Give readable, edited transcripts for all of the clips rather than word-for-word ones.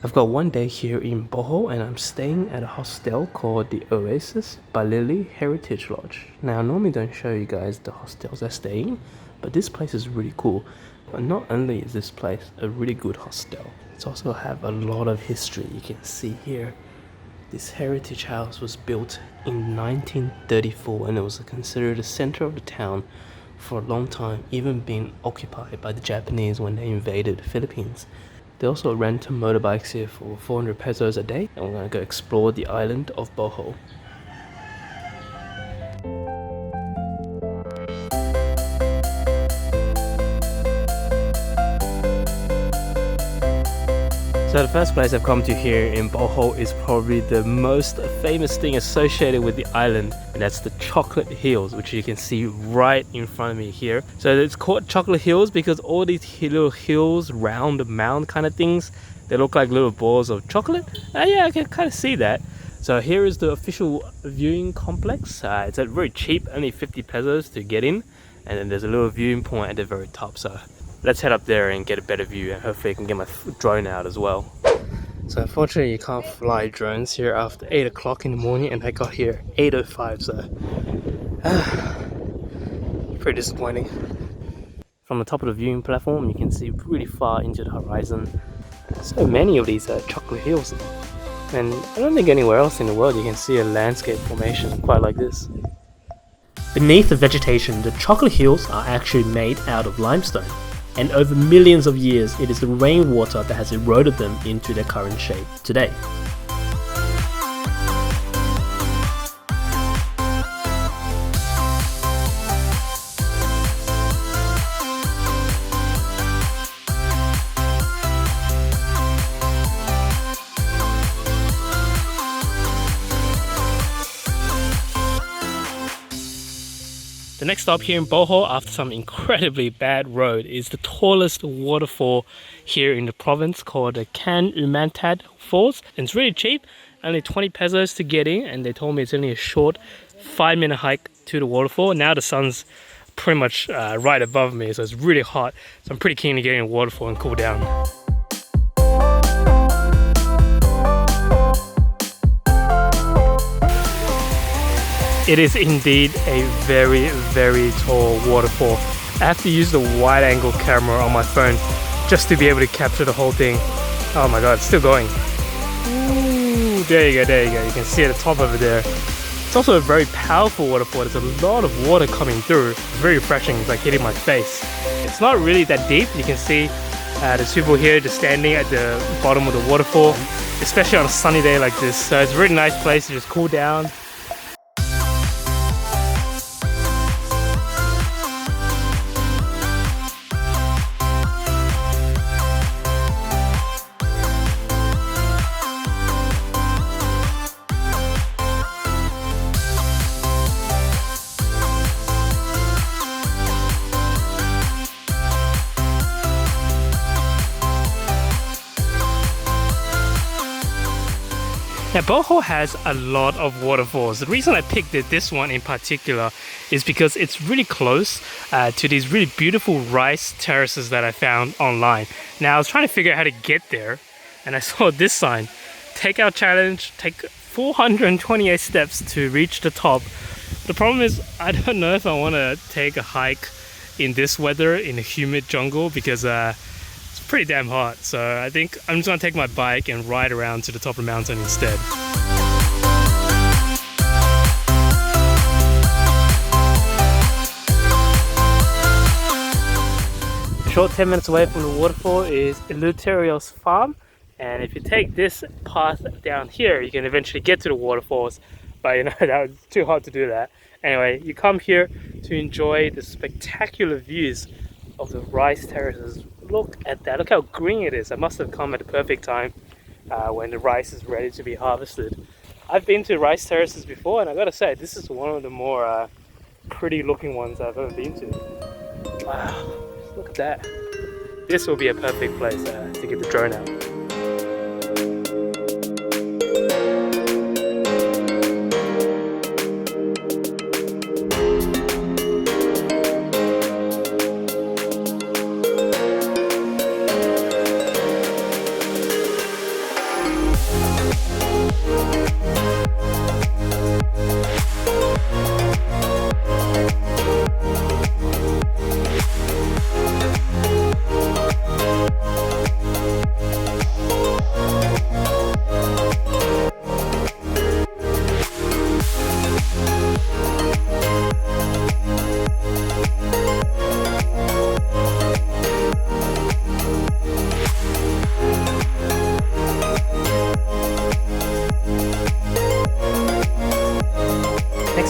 I've got one day here in Bohol and I'm staying at a hostel called the Oasis Balili Heritage Lodge. Now I normally don't show you guys the hostels I stay in, but this place is really cool. But not only is this place a really good hostel, it's also have a lot of history. You can see here, this heritage house was built in 1934 and it was considered the center of the town for a long time, even being occupied by the Japanese when they invaded the Philippines. They also rent motorbikes here for 400 pesos a day, and we're gonna go explore the island of Bohol. So the first place I've come to here in Bohol is probably the most famous thing associated with the island, and that's the Chocolate Hills, which you can see right in front of me here. So it's called Chocolate Hills because all these little hills, round mound kind of things, they look like little balls of chocolate. Yeah, I can kind of see that. So here is the official viewing complex. It's very cheap, only 50 pesos to get in, and then there's a little viewing point at the very top. So let's head up there and get a better view, and hopefully I can get my drone out as well. So unfortunately you can't fly drones here after 8 o'clock in the morning, and I got here 8:05, so pretty disappointing. From the top of the viewing platform you can see really far into the horizon. So many of these chocolate hills, and I don't think anywhere else in the world you can see a landscape formation quite like this. Beneath the vegetation, the chocolate hills are actually made out of limestone, and over millions of years it is the rainwater that has eroded them into their current shape today. The next stop here in Bohol, after some incredibly bad road, is the tallest waterfall here in the province called the Can-umantad Falls. And it's really cheap, only 20 pesos to get in, and they told me it's only a short 5-minute hike to the waterfall. Now the sun's pretty much right above me, so it's really hot. So I'm pretty keen to get in the waterfall and cool down. It is indeed a very, very tall waterfall. I have to use the wide angle camera on my phone just to be able to capture the whole thing. Oh my god, it's still going. Ooh, there you go, there you go. You can see at the top over there. It's also a very powerful waterfall. There's a lot of water coming through. It's very refreshing, it's like hitting my face. It's not really that deep. You can see there's people here just standing at the bottom of the waterfall, especially on a sunny day like this. So it's a really nice place to just cool down. Now Bohol has a lot of waterfalls. The reason I picked this one in particular is because it's really close to these really beautiful rice terraces that I found online. Now I was trying to figure out how to get there, and I saw this sign, takeout challenge, take 428 steps to reach the top. The problem is I don't know if I want to take a hike in this weather in a humid jungle, because it's pretty damn hot. So I think I'm just gonna take my bike and ride around to the top of the mountain instead. A short 10 minutes away from the waterfall is Eleuterio's farm, and if you take this path down here you can eventually get to the waterfalls, but you know that was too hard to do that. Anyway, you come here to enjoy the spectacular views of the rice terraces. Look at that, look how green it is. I must have come at the perfect time when the rice is ready to be harvested. I've been to rice terraces before, and I gotta say, this is one of the more pretty looking ones I've ever been to. Wow, look at that. This will be a perfect place to get the drone out.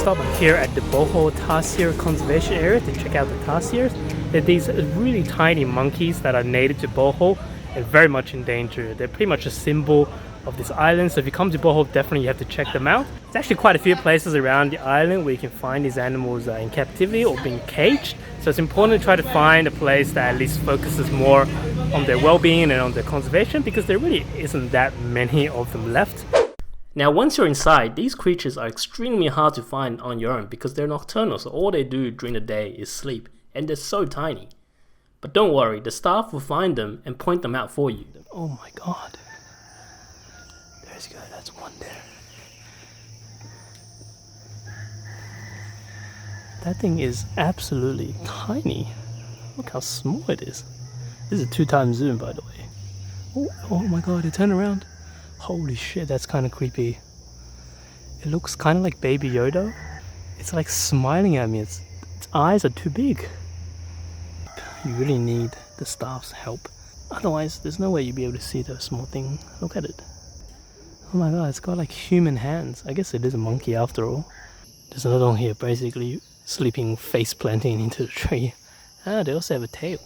stop here at the Bohol Tarsier Conservation Area to check out the tarsiers. They're these really tiny monkeys that are native to Bohol and very much endangered. They're pretty much a symbol of this island, so if you come to Bohol, definitely you have to check them out. There's actually quite a few places around the island where you can find these animals in captivity or being caged, so it's important to try to find a place that at least focuses more on their well-being and on their conservation, because there really isn't that many of them left. Now once you're inside, these creatures are extremely hard to find on your own because they're nocturnal, so all they do during the day is sleep, and they're so tiny. But don't worry, the staff will find them and point them out for you. Oh my god. There's good, that's one there. That thing is absolutely tiny. Look how small it is. This is a 2x zoom, by the way. Oh my god, it turned around. Holy shit, that's kind of creepy. It looks kind of like Baby Yoda. It's like smiling at me. Its eyes are too big. You really need the staff's help. Otherwise, there's no way you'll be able to see the small thing. Look at it. Oh my god, it's got like human hands. I guess it is a monkey after all. There's another one here, basically sleeping face planting into the tree. Ah, they also have a tail.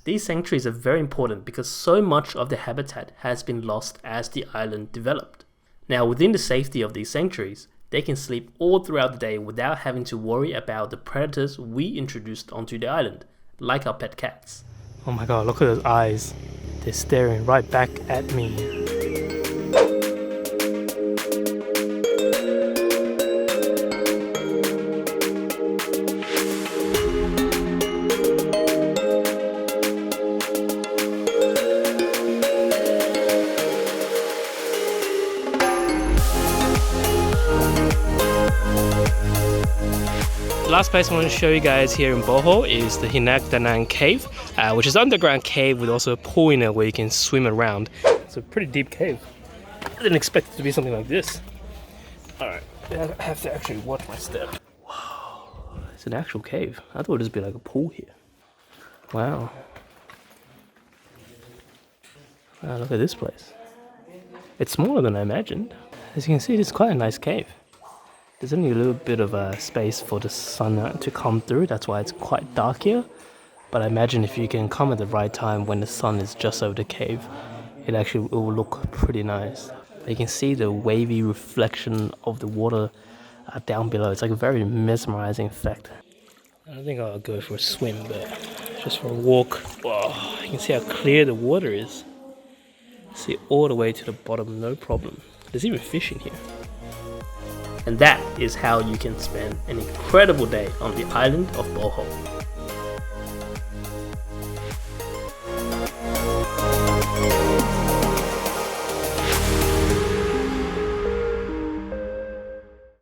These sanctuaries are very important because so much of the habitat has been lost as the island developed. Now within the safety of these sanctuaries, they can sleep all throughout the day without having to worry about the predators we introduced onto the island, like our pet cats. Oh my god, look at those eyes. They're staring right back at me. The last place I want to show you guys here in Bohol is the Hinak Danang cave, which is an underground cave with also a pool in it where you can swim around. It's a pretty deep cave. I didn't expect it to be something like this. Alright, I have to actually watch my step. Wow, it's an actual cave. I thought it would just be like a pool here. Wow. Wow, look at this place. It's smaller than I imagined. As you can see, it's quite a nice cave. There's only a little bit of a space for the sun to come through, that's why it's quite dark here. But I imagine if you can come at the right time when the sun is just over the cave, it actually will look pretty nice. You can see the wavy reflection of the water down below. It's like a very mesmerizing effect. I don't think I'll go for a swim, but just for a walk. Wow, you can see how clear the water is. See all the way to the bottom, no problem. There's even fish in here. And that is how you can spend an incredible day on the island of Bohol.